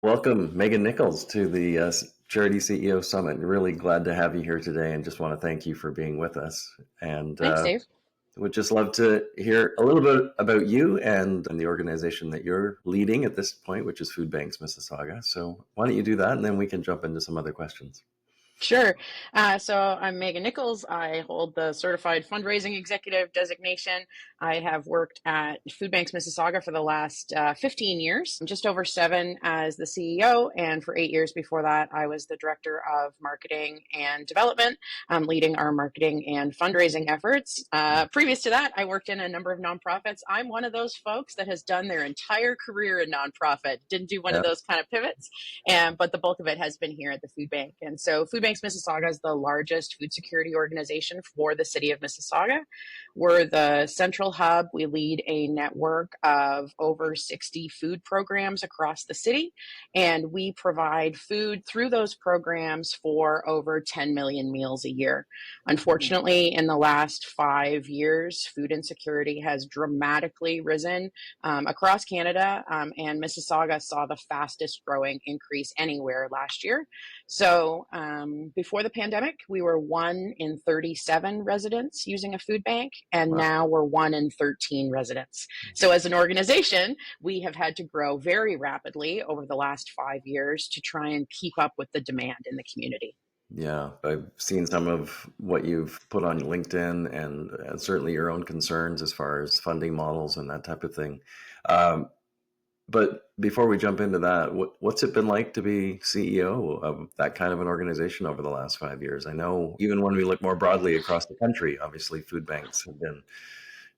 Welcome, Meghan Nicholls, to the Charity CEO Summit. Really glad to have you here today, and just want to thank you for being with us. And Thanks, Dave. would just love to hear a little bit about you and the organization that you're leading at this point, which is Food Banks Mississauga. So why don't you do that, and then we can jump into some other questions. Sure. So I'm Meghan Nicholls. I hold the Certified Fundraising Executive designation. I have worked at Food Banks Mississauga for the last 15 years, just over 7 as the CEO. And for 8 years before that, I was the Director of Marketing and Development, leading our marketing and fundraising efforts. Previous to that, I worked in a number of nonprofits. I'm one of those folks that has done their entire career in nonprofit, didn't do one of those kind of pivots, but the bulk of it has been here at the Food Bank. And so Food Banks Mississauga is the largest food security organization for the city of Mississauga. We're the central hub. We lead a network of over 60 food programs across the city, and we provide food through those programs for over 10 million meals a year. Unfortunately, in the last 5 years, food insecurity has dramatically risen across Canada, and Mississauga saw the fastest growing increase anywhere last year. So before the pandemic, we were 1 in 37 residents using a food bank, and now we're 1 in 13 residents. So as an organization, we have had to grow very rapidly over the last 5 years to try and keep up with the demand in the community. Yeah, I've seen some of what you've put on LinkedIn, and certainly your own concerns as far as funding models and that type of thing. But before we jump into that, what's it been like to be CEO of that kind of an organization over the last 5 years? I know even when we look more broadly across the country, obviously food banks have been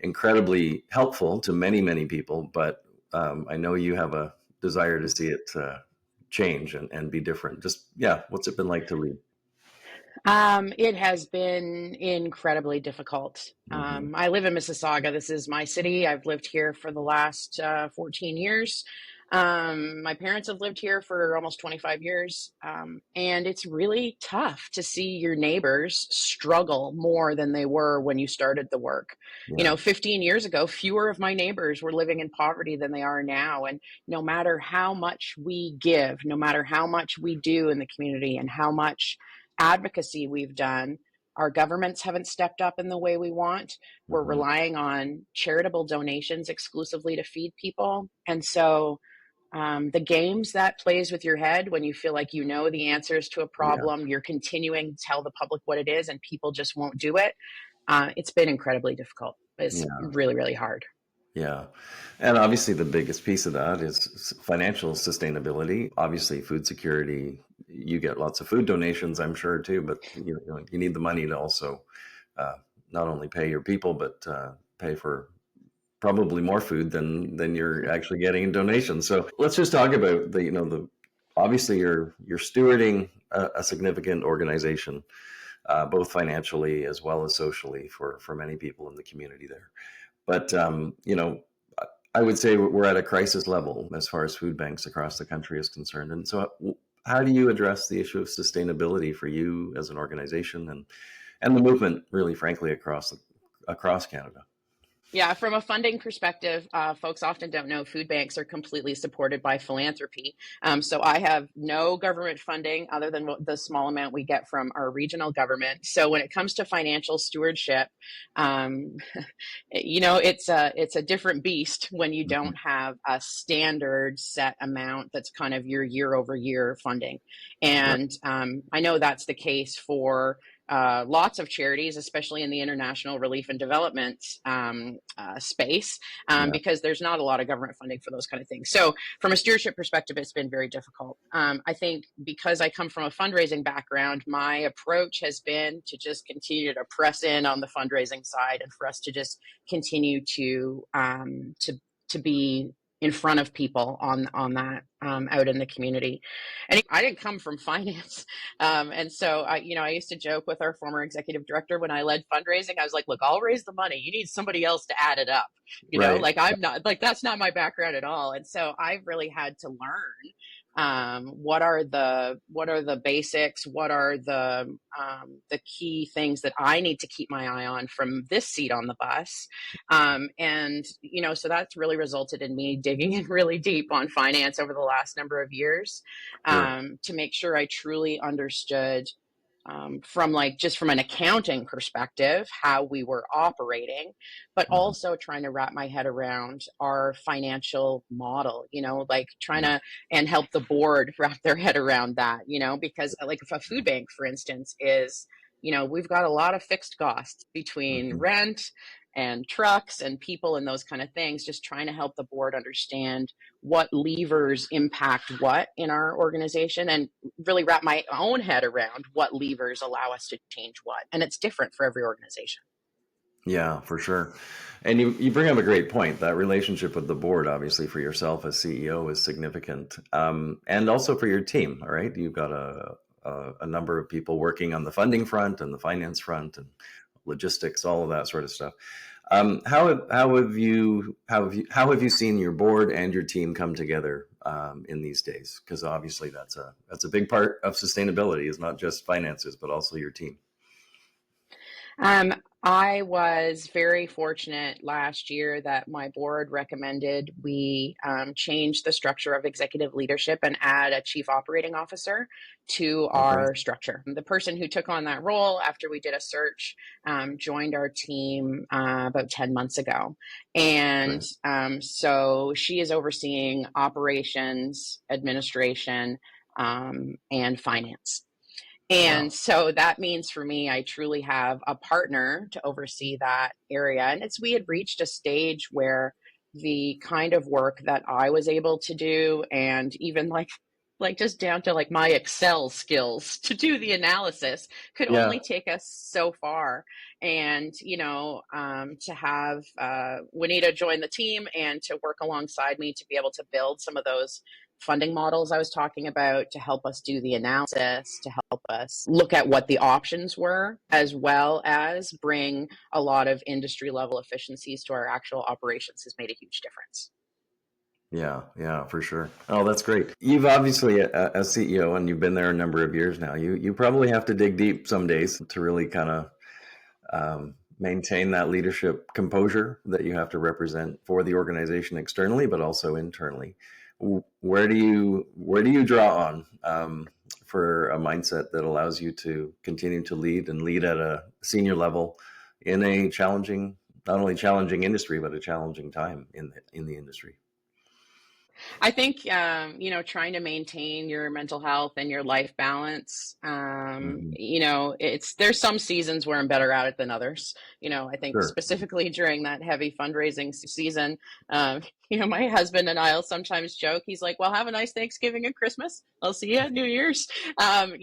incredibly helpful to many, many people, but I know you have a desire to see it change and be different. Just, yeah, what's it been like to lead? It has been incredibly difficult. I live in Mississauga. This is my city. I've lived here for the last 14 years. My parents have lived here for almost 25 years. And it's really tough to see your neighbors struggle more than they were when you started the work. Yeah. 15 years ago, fewer of my neighbors were living in poverty than they are now. And no matter how much we give, no matter how much we do in the community and how much advocacy we've done, our governments haven't stepped up in the way we want. We're relying on charitable donations exclusively to feed people. And so the games that plays with your head when you feel like you know the answers to a problem, you're continuing to tell the public what it is and people just won't do it. It's been incredibly difficult. It's really, really hard. Yeah. And obviously the biggest piece of that is financial sustainability. Obviously food security, you get lots of food donations, I'm sure too, but you need the money to also not only pay your people, but pay for probably more food than you're actually getting in donations. So let's just talk about the obviously you're stewarding a significant organization, both financially as well as socially for many people in the community there. But, I would say we're at a crisis level as far as food banks across the country is concerned. And so how do you address the issue of sustainability for you as an organization and the movement, really, frankly, across Canada? Yeah, from a funding perspective, folks often don't know food banks are completely supported by philanthropy. So I have no government funding other than the small amount we get from our regional government. So when it comes to financial stewardship, it's a different beast when you don't have a standard set amount that's kind of your year over year funding. And I know that's the case for lots of charities, especially in the international relief and development space, because there's not a lot of government funding for those kind of things. So from a stewardship perspective, it's been very difficult. I think because I come from a fundraising background, my approach has been to just continue to press in on the fundraising side and for us to just continue to be in front of people on that out in the community. And I didn't come from finance. And so I used to joke with our former executive director when I led fundraising, I was like, look, I'll raise the money. You need somebody else to add it up. I'm not like, that's not my background at all. And so I've really had to learn What are the basics? What are the key things that I need to keep my eye on from this seat on the bus? And so that's really resulted in me digging in really deep on finance over the last number of years, Sure. to make sure I truly understood, from just from an accounting perspective, how we were operating, but Hmm. also trying to wrap my head around our financial model, trying Yeah. to and help the board wrap their head around that, because like if a food bank, for instance, we've got a lot of fixed costs between Hmm. rent and trucks and people and those kind of things, just trying to help the board understand what levers impact what in our organization, and really wrap my own head around what levers allow us to change what. And it's different for every organization. Yeah, for sure. And you bring up a great point. That relationship with the board, obviously, for yourself as CEO is significant, and also for your team. All right, you've got a number of people working on the funding front and the finance front and logistics, all of that sort of stuff. How have you seen your board and your team come together in these days? Because obviously that's a big part of sustainability, is not just finances but also your team. I was very fortunate last year that my board recommended we change the structure of executive leadership and add a chief operating officer to Okay. our structure. The person who took on that role after we did a search joined our team about 10 months ago. And Great. so she is overseeing operations, administration, and finance. And Wow. so that means for me, I truly have a partner to oversee that area. And we had reached a stage where the kind of work that I was able to do, and even like just down to like my Excel skills to do the analysis, could Yeah. only take us so far. And, to have Juanita join the team and to work alongside me to be able to build some of those funding models I was talking about, to help us do the analysis, to help us look at what the options were, as well as bring a lot of industry level efficiencies to our actual operations, has made a huge difference. Yeah, yeah, for sure. Oh, that's great. You've obviously, as CEO, and you've been there a number of years now. You probably have to dig deep some days to really kind of maintain that leadership composure that you have to represent for the organization externally, but also internally. Where do you draw on for a mindset that allows you to continue to lead and lead at a senior level in a challenging, not only challenging industry, but a challenging time in the industry? I think, trying to maintain your mental health and your life balance. Hmm. There's some seasons where I'm better at it than others. I think Sure. specifically during that heavy fundraising season, my husband and I'll sometimes joke. He's like, "Well, have a nice Thanksgiving and Christmas. I'll see you at New Year's." And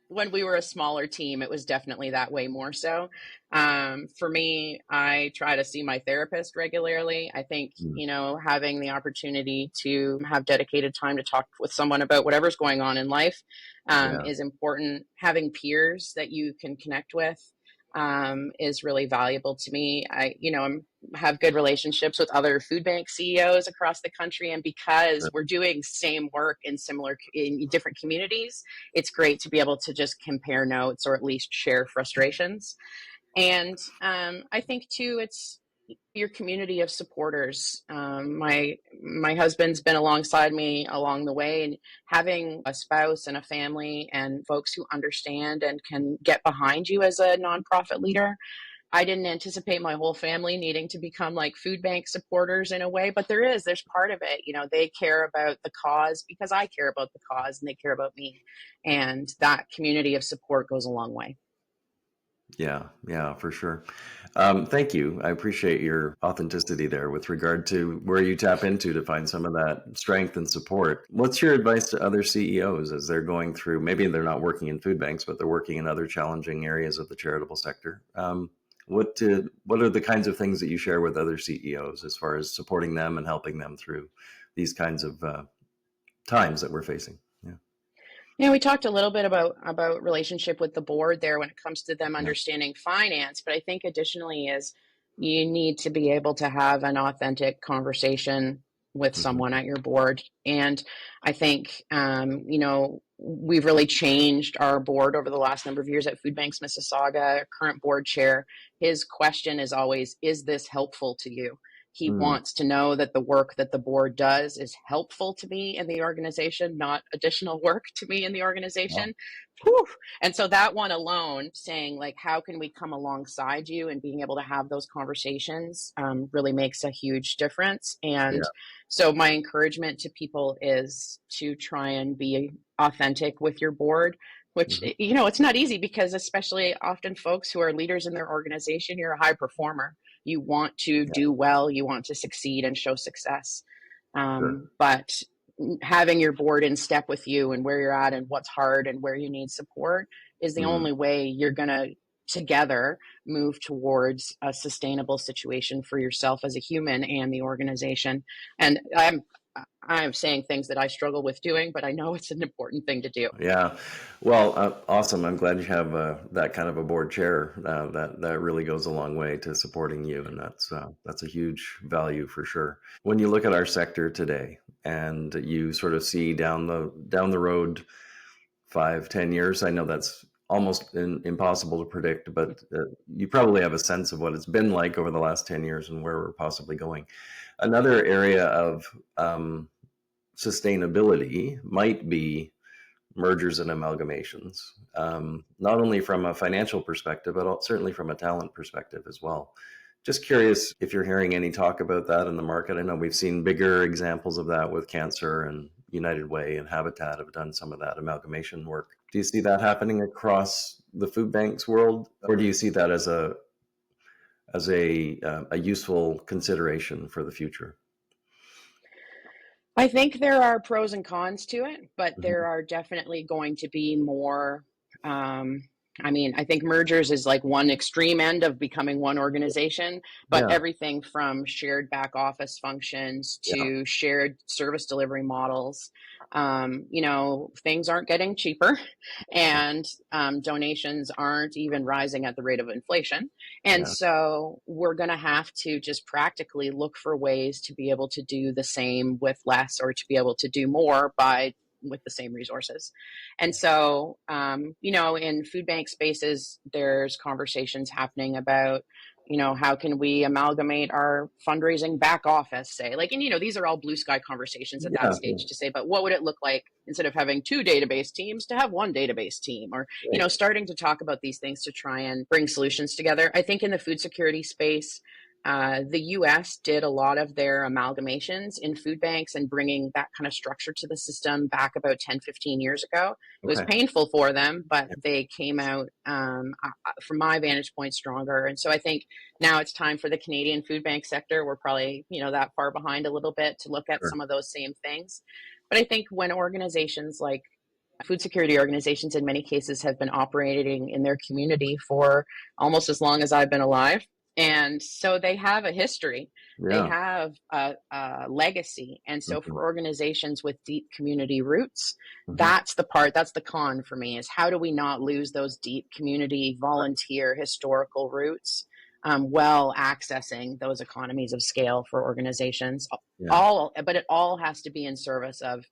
when we were a smaller team, it was definitely that way more so. For me, I try to see my therapist regularly. I think, Mm. having the opportunity to have dedicated time to talk with someone about whatever's going on in life Yeah. is important. Having peers that you can connect with is really valuable to me. Have good relationships with other food bank CEOs across the country, and because we're doing same work in different communities, it's great to be able to just compare notes or at least share frustrations. And I think too, it's your community of supporters. My husband's been alongside me along the way, and having a spouse and a family and folks who understand and can get behind you as a nonprofit leader. I didn't anticipate my whole family needing to become like food bank supporters in a way, but there's part of it. They care about the cause because I care about the cause and they care about me. And that community of support goes a long way. Yeah, yeah, for sure. Thank you. I appreciate your authenticity there with regard to where you tap into to find some of that strength and support. What's your advice to other CEOs as they're going through, maybe they're not working in food banks, but they're working in other challenging areas of the charitable sector? What are the kinds of things that you share with other CEOs as far as supporting them and helping them through these kinds of times that we're facing? Yeah, We talked a little bit about relationship with the board there when it comes to them yeah, understanding finance, but I think additionally is you need to be able to have an authentic conversation with Hmm. someone at your board. And I think, we've really changed our board over the last number of years at Food Banks Mississauga. Current board chair, his question is always, is this helpful to you? He Mm, wants to know that the work that the board does is helpful to me in the organization, not additional work to me in the wow. organization. Whew. And so that one alone, saying like, how can we come alongside you and being able to have those conversations, really makes a huge difference. Yeah. And so my encouragement to people is to try and be authentic with your board, which, Hmm. it's not easy because especially often folks who are leaders in their organization, you're a high performer. You want to Yeah. do well, you want to succeed and show success. Sure. But having your board in step with you and where you're at and what's hard and where you need support is the Mm, only way you're going to together move towards a sustainable situation for yourself as a human and the organization. And I'm saying things that I struggle with doing, but I know it's an important thing to do. yeah. Well, awesome. I'm glad you have that kind of a board chair. That really goes a long way to supporting you, and that's a huge value for sure. When you look at our sector today, and you sort of see down the road 5, 10 years, I know that's almost impossible to predict, but you probably have a sense of what it's been like over the last 10 years and where we're possibly going. Another area of sustainability might be mergers and amalgamations, not only from a financial perspective, but certainly from a talent perspective as well. Just curious if you're hearing any talk about that in the market. I know we've seen bigger examples of that with Cancer, and United Way and Habitat have done some of that amalgamation work. Do you see that happening across the food banks world, or do you see that as a useful consideration for the future? I think there are pros and cons to it, but there Hmm. are definitely going to be more. Um, I think mergers is like one extreme end of becoming one organization, but Yeah, everything from shared back office functions yeah, to shared service delivery models. Things aren't getting cheaper, yeah, and donations aren't even rising at the rate of inflation. And yeah, so we're going to have to just practically look for ways to be able to do the same with less or to be able to do more by with the same resources. And so, in food bank spaces, there's conversations happening about, how can we amalgamate our fundraising back office, say, like, and, these are all blue sky conversations at that yeah, stage to say, but what would it look like instead of having two database teams to have one database team or, right. starting to talk about these things to try and bring solutions together. I think in the food security space, the US did a lot of their amalgamations in food banks and bringing that kind of structure to the system back about 10, 15 years ago. It was Okay. painful for them, but Yeah, they came out, from my vantage point, stronger. And so I think now it's time for the Canadian food bank sector. We're probably, that far behind a little bit to look at sure. some of those same things. But I think when organizations like food security organizations in many cases have been operating in their community for almost as long as I've been alive. And so they have a history, they Yeah. have a legacy. And so Mhm, for organizations with deep community roots, mhm. that's the con for me is how do we not lose those deep community, volunteer, historical roots, while accessing those economies of scale for organizations. Yeah, But it all has to be in service of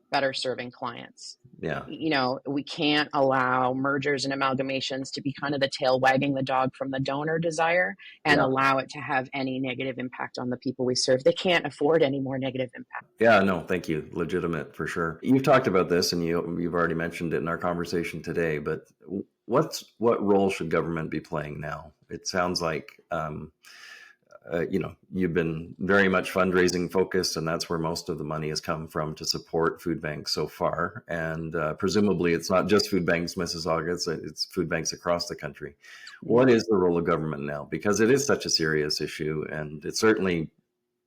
better serving clients. yeah, We can't allow mergers and amalgamations to be kind of the tail wagging the dog from the donor desire and yeah, allow it to have any negative impact on the people we serve. They can't afford any more negative impact. yeah. No, thank you. Legitimate for sure. You've talked about this, and you've already mentioned it in our conversation today. But what role should government be playing now? It sounds like you've been very much fundraising focused, and that's where most of the money has come from to support food banks so far. And presumably, it's not just Food Banks Mississauga; it's food banks across the country. Yeah. What is the role of government now? Because it is such a serious issue, and it's certainly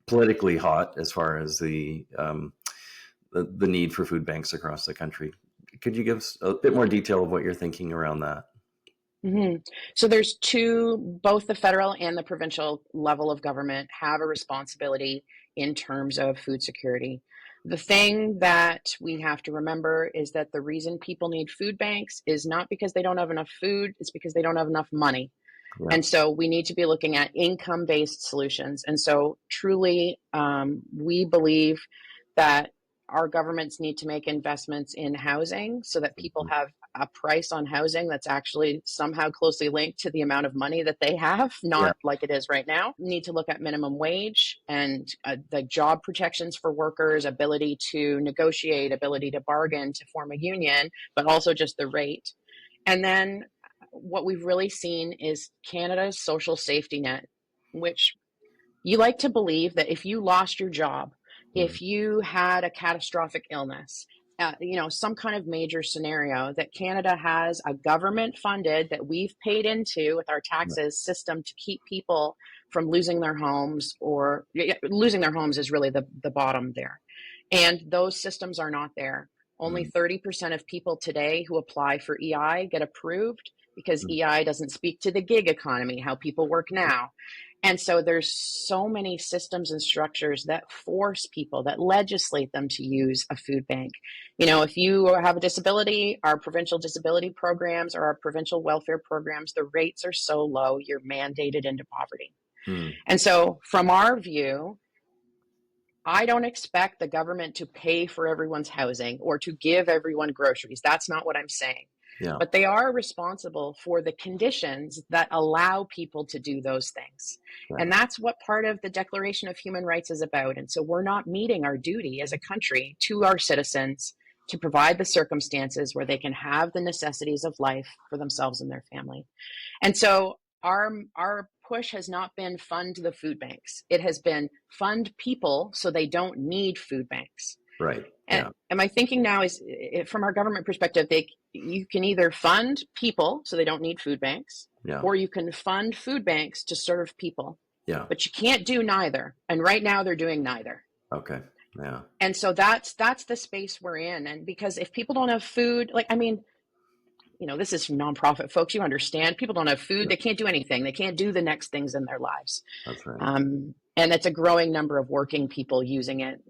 politically hot as far as the need for food banks across the country. Could you give us a bit more detail of what you're thinking around that? hmm So there's both the federal and the provincial level of government have a responsibility in terms of food security. The thing that we have to remember is that the reason people need food banks is not because they don't have enough food, it's because they don't have enough money. Yeah. And so we need to be looking at income-based solutions. And so truly, we believe that our governments need to make investments in housing so that people Mhm. have a price on housing that's actually somehow closely linked to the amount of money that they have, Yeah. not like it is right now. We need to look at minimum wage and the job protections for workers, ability to negotiate, ability to bargain, to form a union, but also just the rate. And then what we've really seen is Canada's social safety net, which you like to believe that if you lost your job, Mhm. if you had a catastrophic illness, some kind of major scenario, that Canada has a government funded that we've paid into with our Yeah. taxes system to keep people from losing their homes, or losing their homes is really the bottom there. And those systems are not there. Only Mhm. 30% of people today who apply for EI get approved because Mhm. EI doesn't speak to the gig economy, how people work now. And so there's so many systems and structures that force people, that legislate them to use a food bank. If you have a disability, our provincial disability programs or our provincial welfare programs, the rates are so low, you're mandated into poverty. Mhm. And so from our view, I don't expect the government to pay for everyone's housing or to give everyone groceries. That's not what I'm saying. Yeah. But they are responsible for the conditions that allow people to do those things. Yeah. And that's what part of the Declaration of Human Rights is about. And so we're not meeting our duty as a country to our citizens to provide the circumstances where they can have the necessities of life for themselves and their family. And so our push has not been fund the food banks. It has been fund people so they don't need food banks. Right. And Yeah. my thinking now is, from our government perspective, you can either fund people so they don't need food banks, Yeah. or you can fund food banks to serve people. Yeah. But you can't do neither. And right now they're doing neither. Okay. Yeah. And so that's the space we're in. And because if people don't have food, this is nonprofit folks, you understand, people don't have food, Yeah. they can't do anything, they can't do the next things in their lives. That's right. And it's a growing number of working people using it.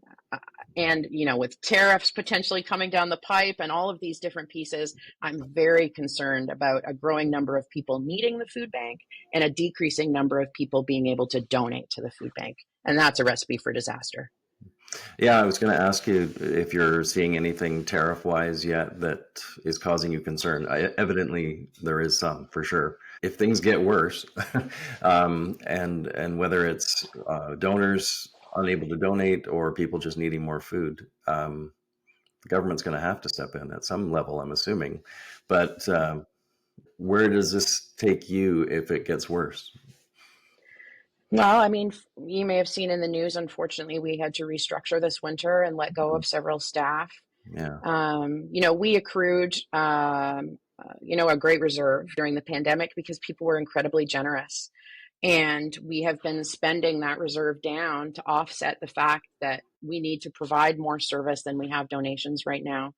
And with tariffs potentially coming down the pipe and all of these different pieces, I'm very concerned about a growing number of people needing the food bank and a decreasing number of people being able to donate to the food bank. And that's a recipe for disaster. Yeah, I was going to ask you if you're seeing anything tariff-wise yet that is causing you concern. Evidently, there is some for sure. If things get worse, and whether it's donors unable to donate or people just needing more food, the government's going to have to step in at some level, I'm assuming. But where does this take you if it gets worse? Well, I mean, you may have seen in the news, unfortunately, we had to restructure this winter and let go of several staff. Yeah, We accrued, a great reserve during the pandemic because people were incredibly generous. And we have been spending that reserve down to offset the fact that we need to provide more service than we have donations right now.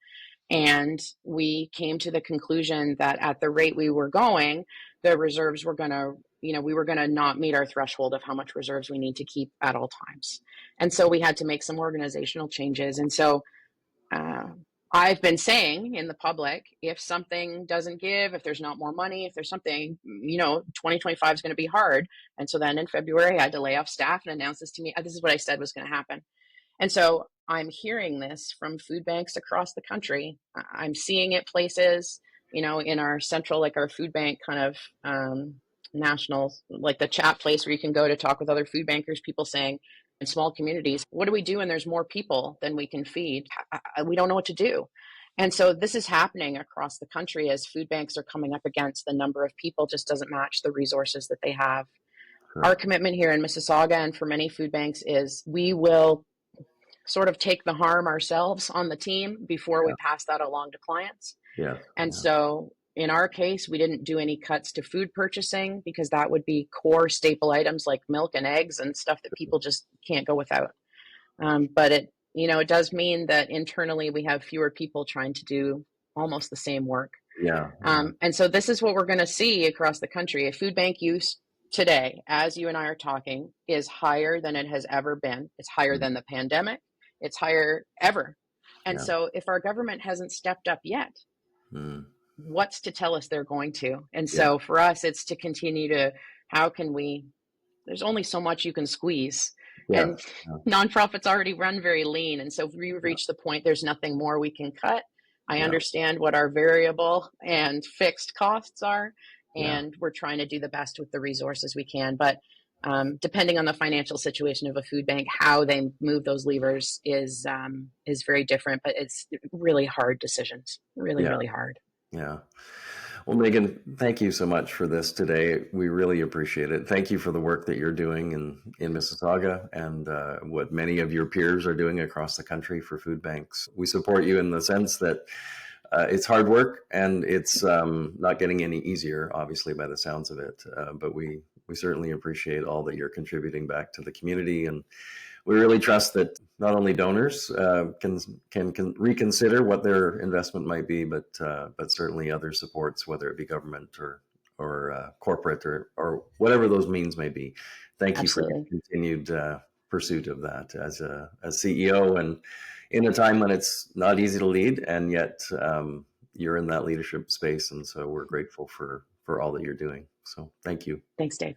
And we came to the conclusion that at the rate we were going, the reserves were going to, we were going to not meet our threshold of how much reserves we need to keep at all times. And so we had to make some organizational changes. And so uh, I've been saying in the public, if something doesn't give, if there's not more money, if there's something, 2025 is going to be hard. And so then in February, I had to lay off staff and announce this to me. This is what I said was going to happen. And so I'm hearing this from food banks across the country. I'm seeing it places, in our central, like our food bank kind of national, like the chat place where you can go to talk with other food bankers, people saying in small communities, what do we do when there's more people than we can feed? We don't know what to do. And so this is happening across the country as food banks are coming up against the number of people just doesn't match the resources that they have. Our sure. commitment here in Mississauga and for many food banks is we will sort of take the harm ourselves on the team before we Yeah, pass that along to clients. yes, And yeah, so in our case, we didn't do any cuts to food purchasing because that would be core staple items like milk and eggs and stuff that people just can't go without. But it does mean that internally we have fewer people trying to do almost the same work. yeah, yeah, And so this is what we're going to see across the country. If food bank use today, as you and I are talking, is higher than it has ever been. It's higher mm, than the pandemic. It's higher ever. And yeah. so if our government hasn't stepped up yet, Mm. what's to tell us they're going to? And Yeah. so for us, it's to continue to, how can we, there's only so much you can squeeze. Yeah. And nonprofits already run very lean. And so if we Yeah. reach the point, there's nothing more we can cut. I Yeah. understand what our variable and fixed costs are, Yeah. and we're trying to do the best with the resources we can. But depending on the financial situation of a food bank, how they move those levers is very different. But it's really hard decisions, really, Yeah. really hard. Yeah. Well, Megan, thank you so much for this today. We really appreciate it. Thank you for the work that you're doing in Mississauga and what many of your peers are doing across the country for food banks. We support you in the sense that it's hard work and it's not getting any easier, obviously, by the sounds of it. But we certainly appreciate all that you're contributing back to the community, and we really trust that not only donors can reconsider what their investment might be, but certainly other supports, whether it be government or corporate or whatever those means may be. Thank you for your Absolutely. continued pursuit of that as CEO, and in a time when it's not easy to lead, and yet you're in that leadership space, and so we're grateful for all that you're doing. So thank you. Thanks, Dave.